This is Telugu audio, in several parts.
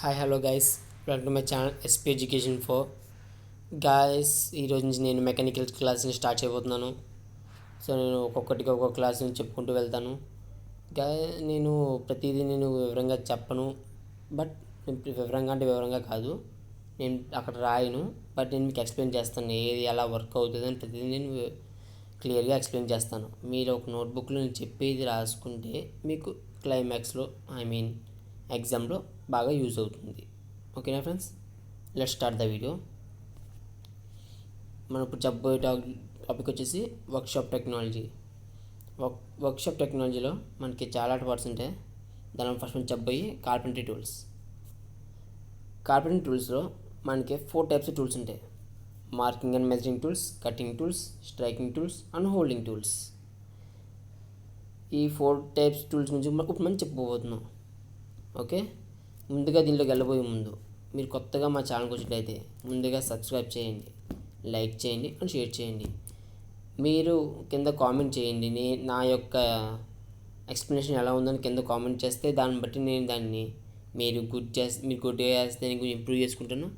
Hi hello guys, welcome to my channel SP education four. Guys, ఈరోజు నుంచి నేను మెకానికల్ క్లాస్ని స్టార్ట్ చేయబోతున్నాను. సో నేను ఒక్కొక్క క్లాస్ని చెప్పుకుంటూ వెళ్తాను. నేను ప్రతిదీ వివరంగా చెప్పను. బట్ వివరంగా కాదు, నేను అక్కడ రాయను. బట్ నేను మీకు ఎక్స్ప్లెయిన్ చేస్తాను, ఏది ఎలా వర్క్ అవుతుంది అని ప్రతిదీ నేను క్లియర్గా ఎక్స్ప్లెయిన్ చేస్తాను. మీరు ఒక నోట్బుక్లో నేను చెప్పేది రాసుకుంటే మీకు క్లైమాక్స్లో ఎగ్జామ్లో బాగా యూజ్ అవుతుంది. ఓకేనా friends, let start the video. మనం ఇప్పుడు చెప్పబోయే టాపిక్ వచ్చేసి వర్క్షాప్ టెక్నాలజీ. వర్క్షాప్ టెక్నాలజీలో మనకి చాలా పార్ట్స్ ఉంటాయి. దానిలో ఫస్ట్ మనం చెప్పబోయి కార్పెంటరీ టూల్స్. కార్పెంటరీ టూల్స్లో మనకి 4 టైప్స్ టూల్స్ ఉంటాయి: marking and measuring tools, cutting tools, striking tools and holding tools. ఈ 4 టైప్స్ టూల్స్ గురించి ఇప్పుడు మనం చెప్పబోతున్నాం. ఓకే, ముందుగా దీంట్లోకి వెళ్ళబోయే ముందు మీరు కొత్తగా మా ఛానల్కి వచ్చినట్లయితే ముందుగా సబ్స్క్రైబ్ చేయండి, లైక్ చేయండి అండ్ షేర్ చేయండి. మీరు కింద కామెంట్ చేయండి, నా యొక్క ఎక్స్ప్లెనేషన్ ఎలా ఉందని కింద కామెంట్ చేస్తే దాన్ని బట్టి నేను దాన్ని మీరు గుడ్గా చేస్తే నేను ఇంప్రూవ్ చేసుకుంటాను.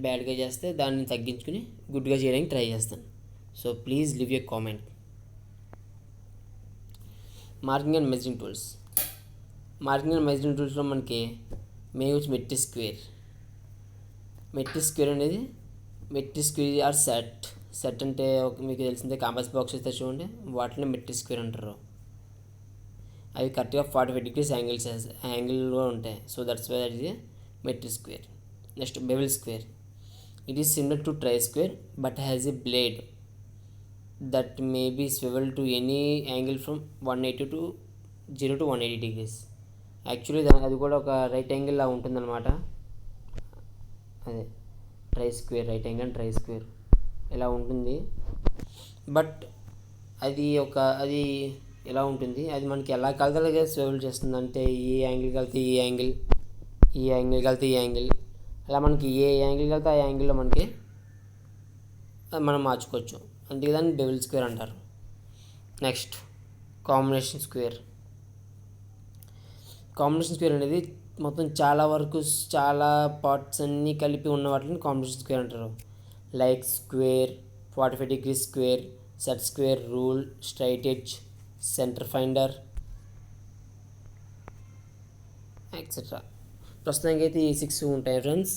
బ్యాడ్గా చేస్తే దాన్ని తగ్గించుకుని గుడ్గా చేయడానికి ట్రై చేస్తాను. So please leave a comment. Marking and measuring tools. Marking and measuring టూల్స్లో మనకి మెయిన్ వచ్చి మెట్రిక్ స్క్వేర్ అనేది మెట్రిక్ స్క్వేర్ ఆర్ సెట్ అంటే మీకు తెలిసిందే, కాంపాస్ బాక్స్ అయితే చూడండి, వాటిని మెట్రిక్ స్క్వేర్ అంటారు. అవి కరెక్ట్గా 45 degrees యాంగిల్లో ఉంటాయి. So that's why that is metric square. Next bevel square. It is similar to try square but has a blade that may be swivel to any angle from 180 to 0 to 180 degrees. Actually అది కూడా ఒక రైట్ యాంగిల్ లా ఉంటుందన్నమాట. అదే try square, right angle try square ఇలా ఉంటుంది. బట్ అది ఎలా ఉంటుంది, అది మనకి ఎలా కలగలగా స్వివల్ చేస్తుంది అంటే ఈ యాంగిల్ కలితే ఈ యాంగిల్, ఈ యాంగిల్ కలితే ఈ యాంగిల్, అలా మనకి ఏ యాంగిల్ కలితే ఆ యాంగిల్లో మనకి మనం మార్చుకోవచ్చు. అందుకే దాన్ని బెవెల్ స్క్వేర్ అంటారు. Next combination square. Combination square అనేది మొత్తం చాలా పార్ట్స్ అన్నీ కలిపి ఉన్న వాటిని కాంబినేషన్ స్క్వేర్ అంటారు. Like square, 45 degrees square, set square, rule, straight edge, centre finder etcetera. ప్రస్తుతానికి అయితే ఈ 6 ఉంటాయి ఫ్రెండ్స్.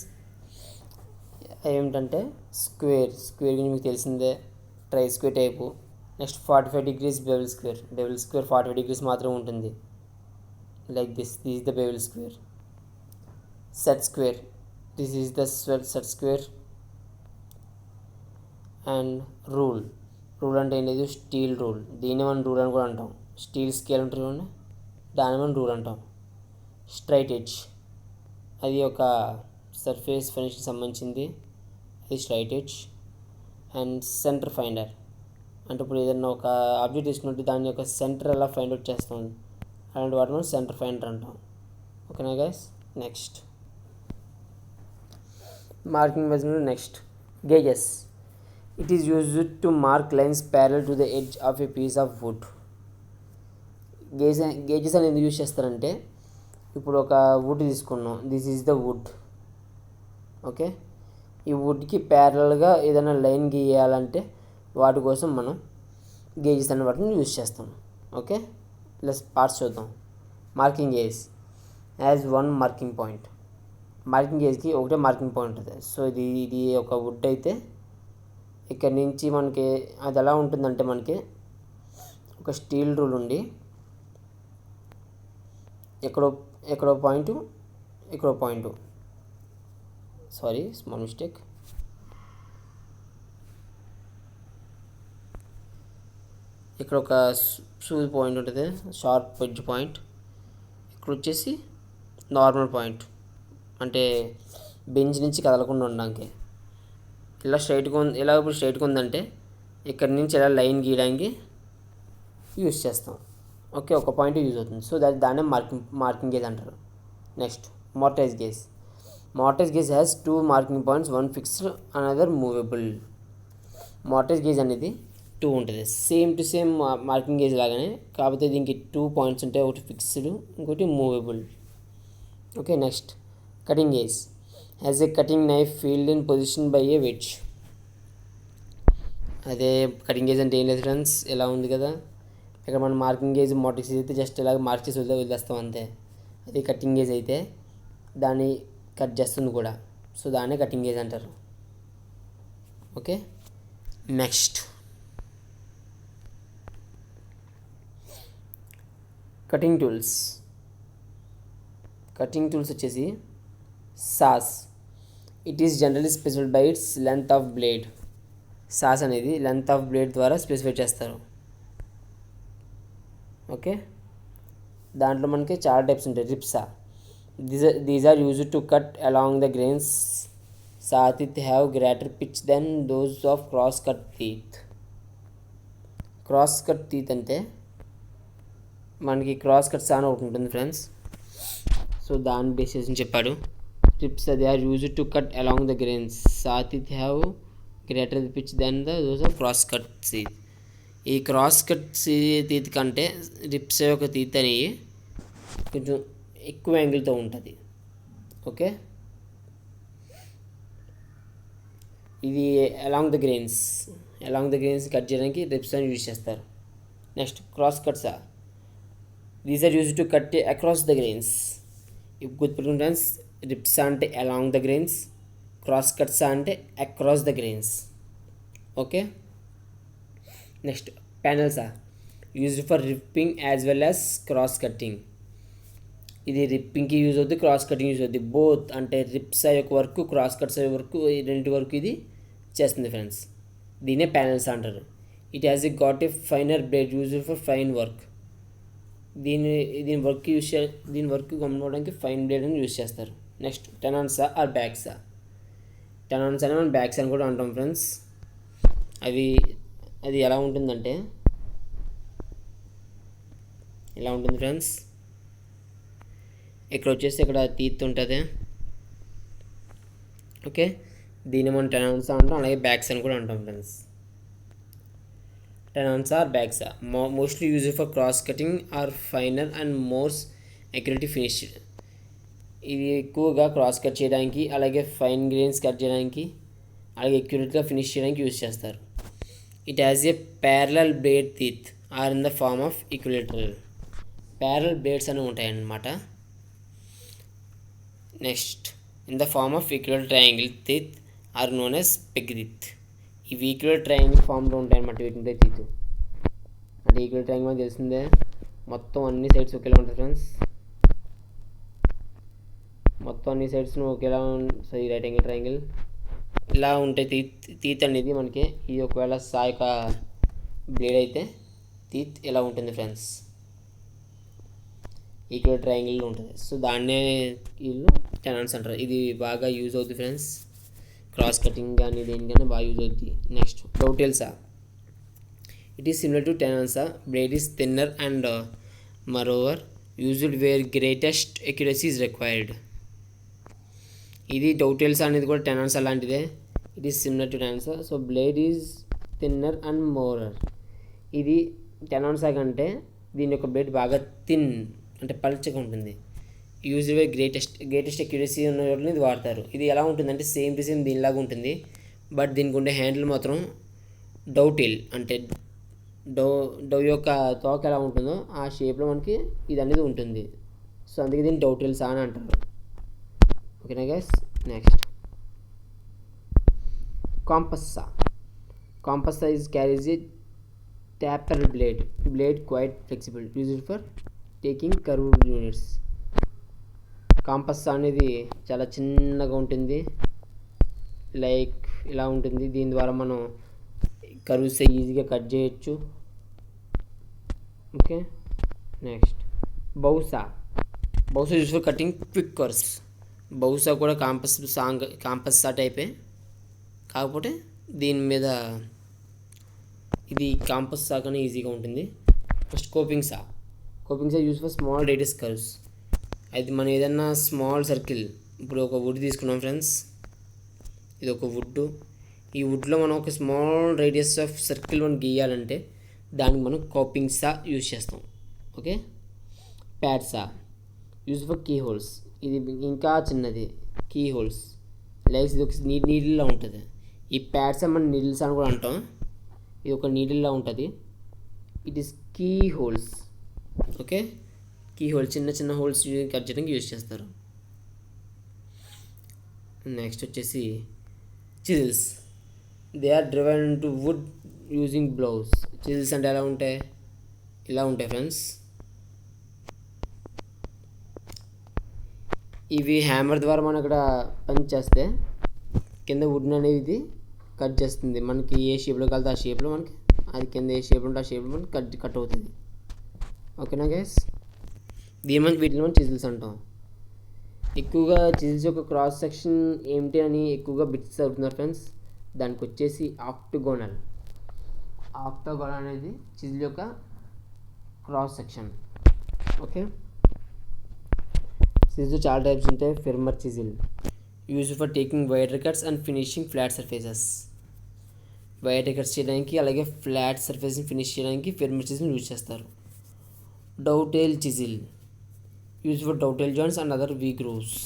ఏమిటంటే స్క్వేర్ గురించి మీకు తెలిసిందే, try square type. Next 45 degrees bevel square 45 degrees మాత్రం ఉంటుంది. Like this is the bevel square. Set square, this is the set square. And rule అంటే ఏంటి, స్టీల్ రూల్. దీన్ని మనం రూల్ అని కూడా అంటాం. స్టీల్ స్కేల్ ఉంటుంది చూడండి, దాన్ని మనం రూల్ అంటాం. స్ట్రైట్ ఎడ్జ్ అది ఒక సర్ఫేస్ ఫినిష్కి సంబంధించింది, అది straight edge. And centre finder అంటే ఇప్పుడు ఏదైనా ఒక ఆబ్జెక్ట్ తీసుకున్నట్టు దాని యొక్క సెంటర్ ఎలా ఫైండ్ అవుట్ చేస్తాం, అలాంటి వాటిని మనం సెంటర్ ఫైండర్ అంటాం. ఓకేనా guys. Next marking measurement. Next gauges. It is used to mark lines parallel to the edge of a piece of wood. Gauges అని ఎందుకు యూజ్ చేస్తారంటే, ఇప్పుడు ఒక వుడ్ తీసుకున్నాం, this is the wood. Okay, ఈ వుడ్కి ప్యారల్గా ఏదైనా లైన్ గీయాలంటే వాటి కోసం మనం గేజెస్ అనే వాటిని యూజ్ చేస్తాం. ఓకే, ప్లస్ పార్ట్స్ చూద్దాం. Marking gauge as 1 marking point. Marking గేజ్కి ఒకటే మార్కింగ్ పాయింట్ ఉంటుంది. సో ఇది ఒక వుడ్ అయితే ఇక్కడ నుంచి మనకి అది ఎలా ఉంటుందంటే, మనకి ఒక స్టీల్ రూల్ ఉండి ఎక్కడో పాయింట్, సారీ స్మాల్ మిస్టేక్. ఇక్కడ ఒక సూది పాయింట్ ఉంటుంది, షార్ప్ ఎడ్జ్ పాయింట్. ఇక్కడ వచ్చేసి నార్మల్ పాయింట్, అంటే బెంచ్ నుంచి కదలకుండా ఉండడానికి. ఇలా ఇప్పుడు స్ట్రైట్గా ఉందంటే ఇక్కడ నుంచి ఇలా లైన్ గీయడానికి యూజ్ చేస్తాం. ఓకే, ఒక పాయింట్ యూజ్ అవుతుంది. సో దాన్నే మార్కింగ్ గేజ్ అంటారు. Next mortise gauge has 2 marking points, 1 fixed another movable. Mortise gauge అనేది 2 ఉంటుంది, same to same marking gauge లాగానే, కాకపోతే దీనికి 2 పాయింట్స్ ఉంటాయి, ఒకటి ఫిక్స్డ్ ఇంకోటి movable. Okay, next cutting gauge has a cutting knife field in position by a wedge. అదే కటింగ్ ఏజ్ అంటే ఏం లేదు ఫ్రెండ్స్, ఇలా ఉంది కదా, ఇక్కడ మనం మార్కింగ్ ఏజ్ మోటిక్స్ అయితే జస్ట్ ఇలాగ మార్క్ చేసి వదిలేస్తాం అంతే. అది కటింగ్ ఏజ్ అయితే దాన్ని కట్ చేస్తుంది కూడా, సో దాన్నే కటింగ్ ఏజ్ అంటారు. Okay, next cutting tools. Cutting tools వచ్చేసి saws. It is generally specified by its length of blade. Saws అనేది లెంత్ ఆఫ్ బ్లేడ్ ద్వారా స్పెసిఫై చేస్తారు. ఓకే, దాంట్లో మనకి చాలా టైప్స్ ఉంటాయి. Rip saw, these are used to cut along the grains. Saw teeth have greater pitch than those of cross cut teeth. Cross cut teeth అంటే మనకి క్రాస్ కట్ సాన్ ఒకటి ఉంటుంది ఫ్రెండ్స్, సో దాన్ని బేస్ చేసి చెప్పాడు. Rip saw they are used to cut along the grains. Saw teeth have greater pitch than those of cross cut teeth. ఈ క్రాస్ కట్ టీత్ కంటే రిప్స్ యొక్క టీత్ అనేవి కొంచెం ఎక్కువ యాంగిల్తో ఉంటుంది. ఓకే, ఇది అలాంగ్ ద గ్రెయిన్స్ కట్ చేయడానికి రిప్స్ అని యూజ్ చేస్తారు. Next cross cut saw, these are use to cut across the grains. ఇప్పుడు గుర్తుపెట్టుకుని ఫ్రెండ్స్, రిప్సా అంటే along the grains, cross cut saw అంటే across the grains. Okay, next panel saw, used for ripping as well as cross cutting. ఇది రిప్పింగ్కి యూజ్ అవుతుంది, క్రాస్ కటింగ్ యూజ్ అవుతుంది. బోత్ అంటే రిప్స్ యొక్క వర్క్, క్రాస్ కట్స్ వర్క్, రెండింటి వరకు ఇది చేస్తుంది ఫ్రెండ్స్. దీనే ప్యానల్స్ అంటారు. It has a got a finer blade used for fine work. దీని వర్క్ గమనించడానికి ఫైన్ బ్లేడ్ అని యూజ్ చేస్తారు. Next tenon saw or back saw. Tenons అని మనం బ్యాక్స్ అని కూడా అంటాం ఫ్రెండ్స్. అది ఎలా ఉంటుందంటే ఇలా ఉంటుంది ఫ్రెండ్స్. ఇక్కడ వచ్చేసి ఇక్కడ టీత్ ఉంటుంది. ఓకే, దీన్ని మనం టెనాన్స్ అంటాం, అలాగే బ్యాక్స్ అని కూడా అంటాం friends. Tenons or backs mostly use for cross cutting or finer and more accurate finish. ఇది ఎక్కువగా క్రాస్ కట్ చేయడానికి, అలాగే ఫైన్ గ్రెయిన్స్ కట్ చేయడానికి, అలాగే అక్యురేట్గా ఫినిష్ చేయడానికి యూజ్ చేస్తారు. It has a parallel blade teeth are in the form of equilateral. Parallel blades అని ఉంటాయన్నమాట. Next in the form of equilateral triangle teeth are known as peg teeth. ఇవి ఈక్విలేటరల్ ట్రయాంగిల్ ఫామ్లో ఉంటాయన్నమాట. వీటిని టీత్ అంటే ఈక్విలేటరల్ ట్రయాంగిల్ మనకు తెలిసిందే, మొత్తం అన్ని సైడ్స్ ఒకేలా ఉంటుంది ఫ్రెండ్స్. మొత్తం అన్ని సైడ్స్ ఒకేలా ఉంటుంది. రైట్ యాంగిల్ ట్రయాంగిల్ ఇలా ఉంటాయి. టీత్ అనేది మనకి ఇది ఒకవేళ సాయక బ్లేడ్ అయితే టీత్ ఇలా ఉంటుంది ఫ్రెండ్స్, ఈక్వల్ ట్రయాంగిల్లో ఉంటుంది. సో దాన్నే వీళ్ళు టెనాన్స్ అంటారు. ఇది బాగా యూజ్ అవుతుంది ఫ్రెండ్స్, క్రాస్ కటింగ్ కానీ దేనికైనా బాగా యూజ్ అవుతుంది. Next dovetail saw. It is similar to tenon saw. Blade is thinner and moreover used where greatest accuracy is required. ఇది డౌటెల్సా అనేది కూడా టెనాన్సా లాంటిదే. It is similar to tenon saw. So blade is thinner and moreover. ఇది టెనాన్సా కంటే దీని యొక్క బ్లేడ్ బాగా థిన్ అంటే పల్చగా ఉంటుంది. యూజ్డ్ బై గ్రేటెస్ట్ అక్యురసీ ఉన్న వాళ్ళని ఇది వాడతారు. ఇది ఎలా ఉంటుందంటే సేమ్ టు సేమ్ దీనిలాగా ఉంటుంది, బట్ దీనికి ఉండే హ్యాండిల్ మాత్రం డౌటెల్ అంటే డవ్ యొక్క తోక ఎలా ఉంటుందో ఆ షేప్లో మనకి ఇది అనేది ఉంటుంది. సో అందుకే దీన్ని డౌటెల్సా అని అంటారు. ఓకేనా guys. Next compass saw is carries a taper blade quite flexible, used for taking curved units. Compass అనేది చాలా చిన్నగా ఉంటుంది, లైక్ ఇలా ఉంటుంది. దీని ద్వారా మనం కర్వ్స్ ఈజీగా కట్ చేయొచ్చు. Okay, next bow saw use for cutting quick curves. Bow saw కూడా కాంపస్ టైపే, కాకపోతే దీని మీద ఇది కాంపస్ కన్నా ఈజీగా ఉంటుంది. Next coping saw use for small radius curves. అయితే మనం ఏదన్నా స్మాల్ సర్కిల్, ఇప్పుడు ఒక వుడ్ తీసుకున్నాం ఫ్రెండ్స్, ఇది ఒక వుడ్. ఈ వుడ్లో మనం ఒక స్మాల్ రేడియస్ ఆఫ్ సర్కిల్ మనం గీయాలంటే దానికి మనం కోపింగ్ సా యూజ్ చేస్తాం. Okay, pad saw use for key holes. ఇది ఇంకా చిన్నది కీ హోల్స్. లైక్ ఇది ఒక నీడిల్లా ఉంటుంది. ఈ ప్యాడ్స్ మనం నీడిల్స్ అని కూడా అంటాం. ఇది ఒక నీడిల్లా ఉంటుంది. It is key holes. Okay, key holes చిన్న చిన్న హోల్స్ కట్ చేయడానికి యూజ్ చేస్తారు. నెక్స్ట్ వచ్చేసి chisels. They are driven to wood using blows. Chisels అంటే ఎలా ఉంటాయి, ఇలా ఉంటాయి ఫ్రెండ్స్. ఇవి హ్యామర్ ద్వారా మనం ఇక్కడ పంచ్ చేస్తే కింద వుడ్ అనేది ఇది కట్ చేస్తుంది. మనకి ఏ షేప్లో కలితే ఆ షేప్లో మనకి అది కింద ఏ షేప్లో ఉంటే ఆ షేప్లో మనకి కట్ అవుతుంది. ఓకేనా గైస్, వీటిని మనం చిజిల్స్ అంటాం. ఎక్కువగా చిజిల్స్ యొక్క క్రాస్ సెక్షన్ ఏమిటి అని ఎక్కువగా బిట్స్ అవుతున్నారు ఫ్రెండ్స్. దానికి వచ్చేసి ఆక్టోగోనల్ అనేది చిజిల్ యొక్క క్రాస్ సెక్షన్. ఓకే, చిజిల్ చాలా టైప్స్ ఉంటాయి. Firmer chisel use for taking wire cuts and finishing flat surfaces. Wire cuts చేయడానికి అలాగే ఫ్లాట్ సర్ఫేస్ని ఫినిష్ చేయడానికి ఫెర్మర్ చిజిల్ యూజ్ చేస్తారు. Dovetail chisel use for dovetail joints and other V grooves.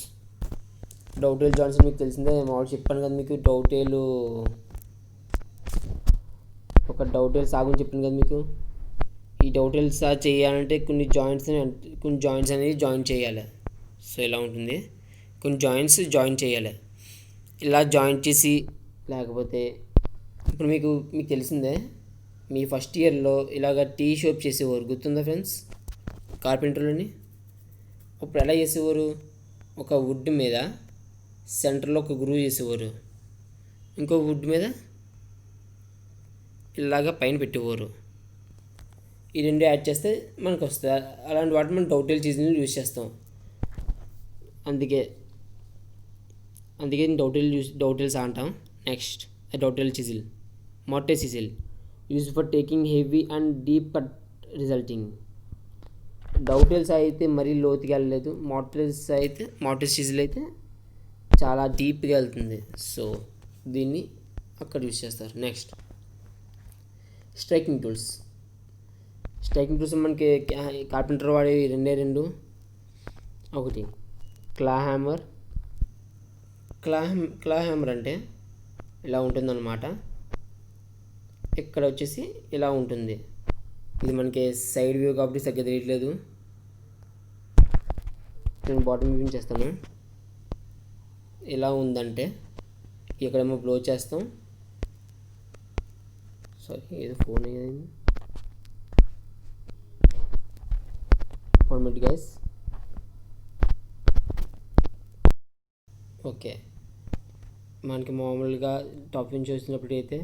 Dovetail joints మీకు తెలిసిందే, మామూలు చెప్పాను కదా మీకు. ఒక డౌటైల్ సాగుని చెప్పాను కదా మీకు. ఈ డౌటైల్ సాగ్ చేయాలంటే కొన్ని జాయింట్స్ అనేది జాయిన్ చేయాలి. సో ఇలా ఉంటుంది, కొన్ని జాయింట్స్ జాయిన్ చేయాలి. ఇలా జాయిన్ చేసి, లేకపోతే ఇప్పుడు మీకు తెలిసిందే, మీ ఫస్ట్ ఇయర్లో ఇలాగ టీ షేప్ చేసేవారు, గుర్తుందా ఫ్రెండ్స్, కార్పెంటర్లోని. అప్పుడు ఎలా చేసేవారు, ఒక వుడ్ మీద సెంటర్లో ఒక గ్రూవ్ చేసేవారు, ఇంకో వుడ్ మీద ఇలాగ పైన పెట్టేవారు. ఈ రెండు యాడ్ చేస్తే మనకు వస్తుంది. అలాంటి వాటిని మనం డౌటైల్ చిజిల్ని యూజ్ చేస్తాం. అందుకే డౌటైల్స్ అంటాం. Next dovetail chisel. Mortise chisel use for taking heavy and deep cut resulting. Dovetails అయితే మరీ లోతుగా వెళ్ళలేదు. మార్టైల్ చిజిల్ అయితే చాలా డీప్గా వెళ్తుంది. సో దీన్ని అక్కడ యూజ్ చేస్తారు. నెక్స్ట్ స్ట్రైకింగ్ టూల్స్ మనకి కార్పెంటర్ వాడే రెండు. ఒకటి క్లా హ్యామర్ అంటే ఇలా ఉంటుందన్నమాట. ఇక్కడ వచ్చేసి ఇలా ఉంటుంది. ఇది మనకి సైడ్ వ్యూ కాబట్టి సరిగ్గా తెలియట్లేదు, నేను బాటమ్ వ్యూ చేస్తాను. ఎలా ఉందంటే ఇక్కడేమో బ్లో చేస్తాం. సారీ, ఏదో ఫోన్ అయ్యింది. 1 minute గైస్. ఓకే, మనకి మామూలుగా టాప్ నుంచి వచ్చినప్పుడు అయితే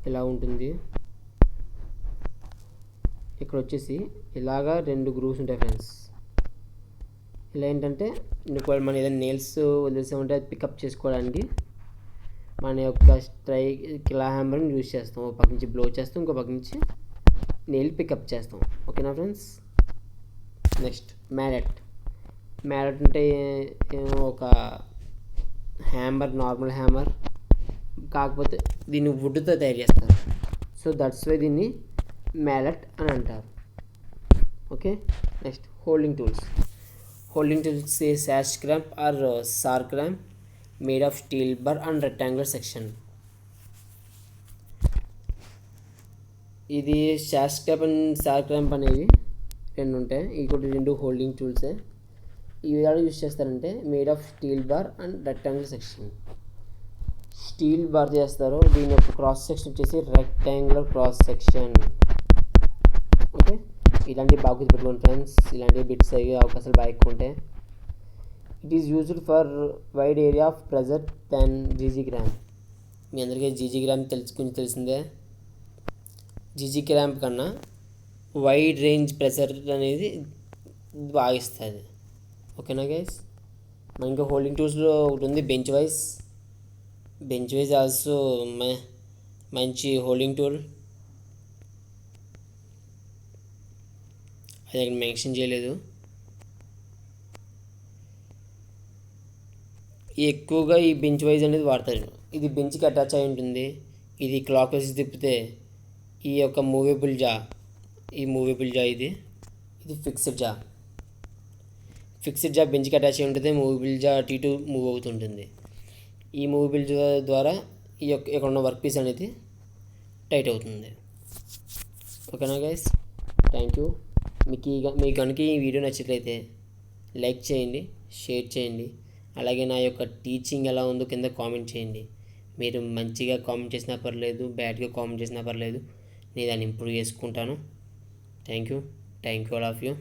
ఇలా ఉంటుంది. ఇక్కడ వచ్చేసి ఇలాగా 2 గ్రూవ్స్ ఉంటాయి ఫ్రెండ్స్. ఇలా ఏంటంటే మనం ఏదైనా నెయిల్స్ వదిలేసామంటే అది పికప్ చేసుకోవడానికి మన యొక్క క్లా హ్యామర్ని యూజ్ చేస్తాం. ఒక పక్క నుంచి బ్లో చేస్తాం, ఇంకో పక్క నుంచి నెయిల్ పికప్ చేస్తాం. ఓకేనా ఫ్రెండ్స్. నెక్స్ట్ మ్యాలెట్ అంటే ఒక హ్యామర్, నార్మల్ హ్యామర్, కాకపోతే దీన్ని వుడ్తో తయారు చేస్తారు. సో దట్స్ వై దీన్ని మ్యాలెట్ అని అంటారు. Okay, next holding tools a sash cramp or sash cramp made of steel bar and rectangular section. ఇది sash cramp and sash cramp అనేవి 2 ఉంటాయి. ఇవి కూడా 2 హోల్డింగ్ టూల్సే. ఇవి ఎలా యూజ్ చేస్తారంటే made of steel bar and rectangular section. Steel bar చేస్తారు. దీని యొక్క క్రాస్ సెక్షన్ వచ్చేసి రెక్టాంగులర్ క్రాస్ సెక్షన్. ఓకే, ఇలాంటివి బాగా గుర్తుపెట్టుకోండి ఫ్రెండ్స్. ఇలాంటి బిట్స్ అయ్యే అవకాశాలు బాగా ఎక్కువ ఉంటాయి. It is used for wide area of pressure than జీజీగ్రామ్. మీ అందరికీ జీజీగ్రామ్ కొంచెం తెలిసిందే. జీజీగ్రామ్ కన్నా వైడ్ రేంజ్ ప్రెజర్ అనేది బాగా ఇస్తుంది. ఓకేనా గైస్. మన ఇంకా హోల్డింగ్ టూల్స్లో ఒకటి ఉంది బెంచ్ వైజ్ ఆల్సో మంచి హోల్డింగ్ టూల్. అది అక్కడ మెన్షన్ చేయలేదు. ఎక్కువగా ఈ బెంచ్ వైజ్ అనేది వాడతారు. ఇది బెంచ్కి అటాచ్ అయి ఉంటుంది. ఇది క్లాక్ వైజ్ తిప్పితే ఈ యొక్క మూవేబుల్ జా ఇది ఫిక్స్డ్ జా. ఫిక్స్డ్ జా బెంచ్కి అటాచ్ అయి ఉంటుంది, మూవబుల్ జా T2 మూవ్ అవుతుంటుంది. ఈ మూవబుల్ జా ద్వారా ఇక్కడ ఉన్న వర్క్ పీస్ అనేది టైట్ అవుతుంది. ఓకేనా గైస్, థ్యాంక్ యూ. మీకు కనుక ఈ వీడియో నచ్చినట్లయితే లైక్ చేయండి, షేర్ చేయండి. అలాగే నా యొక్క టీచింగ్ ఎలా ఉందో కింద కామెంట్ చేయండి. మీరు మంచిగా కామెంట్ చేసినా పర్లేదు, బ్యాడ్గా కామెంట్ చేసినా పర్లేదు, నేను దాన్ని ఇంప్రూవ్ చేసుకుంటాను. Thank you all of you.